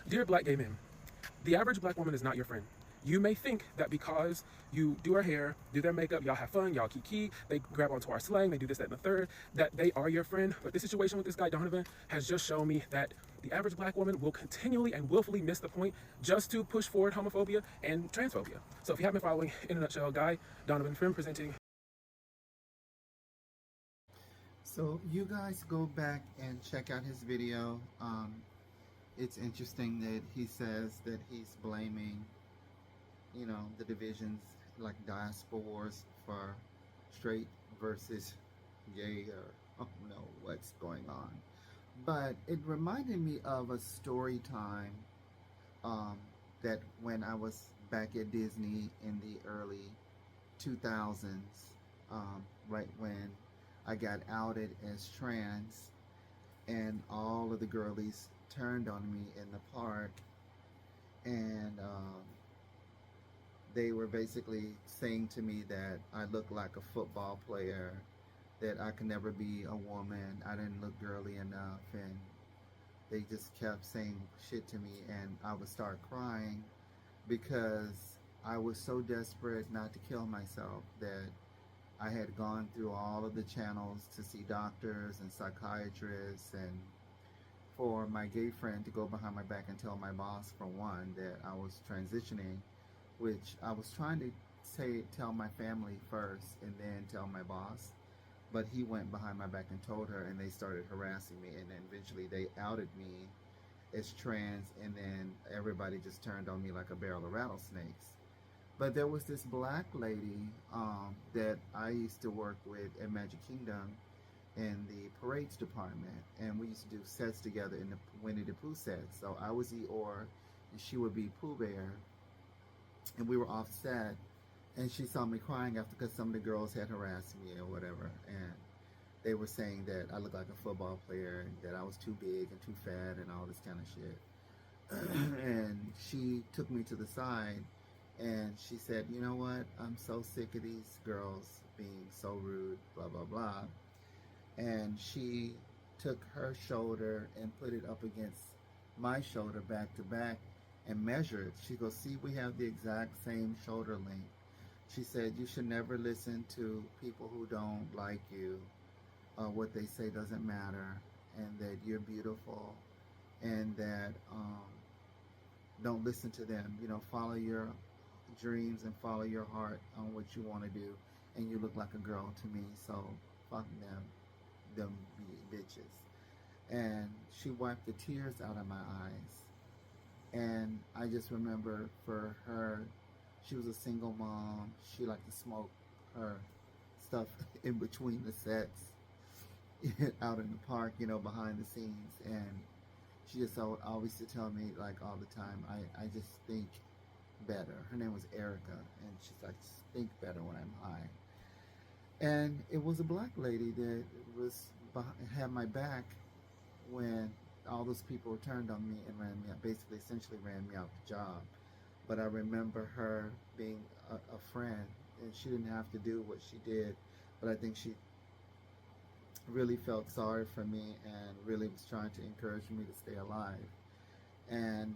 Dear black gay men, the average black woman is not your friend. You may think that because you do our hair, do their makeup, y'all have fun, y'all kiki, they grab onto our slang, they do this, that, and the third, that they are your friend. But this situation with this guy, Donovan, has just shown me that the average black woman will continually and willfully miss the point just to push forward homophobia and transphobia. So if you haven't been following, in a nutshell, Guy Donovan, friend presenting. So you guys go back and check out his video. It's interesting that he says that he's blaming, the divisions like diasporas for straight versus gay, or I don't know what's going on. But it reminded me of a story time that when I was back at Disney in the early 2000s, right when I got outed as trans, and all of the girlies turned on me in the park, and they were basically saying to me that I looked like a football player, that I could never be a woman, I didn't look girly enough, and they just kept saying shit to me, and I would start crying because I was so desperate not to kill myself that I had gone through all of the channels to see doctors and psychiatrists, and for my gay friend to go behind my back and tell my boss, for one, that I was transitioning, which I was trying to tell my family first and then tell my boss, but he went behind my back and told her, and they started harassing me, and then eventually they outed me as trans, and then everybody just turned on me like a barrel of rattlesnakes. But there was this black lady that I used to work with at Magic Kingdom in the parades department, and we used to do sets together in the Winnie the Pooh sets. So I was Eeyore, and she would be Pooh Bear, and we were off set, and she saw me crying after, because some of the girls had harassed me or whatever, and they were saying that I looked like a football player, and that I was too big and too fat and all this kind of shit. And she took me to the side, and she said, you know what, I'm so sick of these girls being so rude, blah, blah, blah. And she took her shoulder and put it up against my shoulder back to back and measured. She goes, see, we have the exact same shoulder length. She said, you should never listen to people who don't like you. What they say doesn't matter, and that you're beautiful, and that don't listen to them. Follow your dreams and follow your heart on what you want to do, and you look like a girl to me, so fuck them bitches. And she wiped the tears out of my eyes, and I just remember, for her, she was a single mom, she liked to smoke her stuff in between the sets out in the park, behind the scenes, and she just always used to tell me, like, all the time, I just think better. Her name was Erica, and she's like, think better when I'm high. And it was a black lady that had my back when all those people turned on me and ran me out, basically essentially ran me out the job. But I remember her being a friend, and she didn't have to do what she did, but I think she really felt sorry for me and really was trying to encourage me to stay alive. And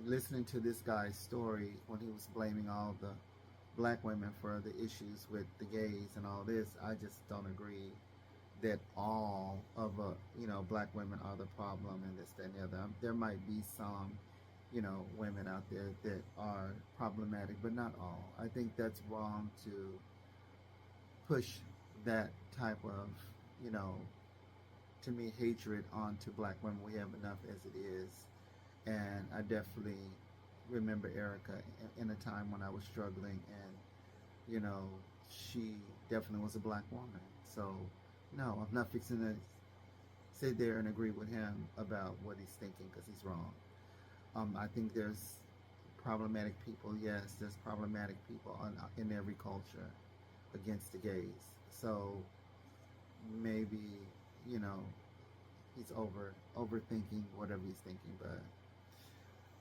listening to this guy's story, when he was blaming all the black women for the issues with the gays and all this, I just don't agree that all of black women are the problem and this, that, and the other. There might be some women out there that are problematic, but not all. I think that's wrong to push that type of to me, hatred onto black women. We have enough as it is. And I definitely remember Erica in a time when I was struggling, and she definitely was a black woman. So no, I'm not fixing to sit there and agree with him about what he's thinking, because he's wrong. I think there's problematic people. Yes, there's problematic people in every culture against the gays. So maybe he's overthinking whatever he's thinking, but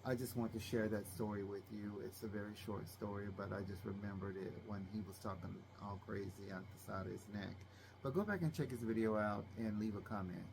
I just want to share that story with you. It's a very short story, but I just remembered it when he was talking all crazy out the side of his neck. But go back and check his video out and leave a comment.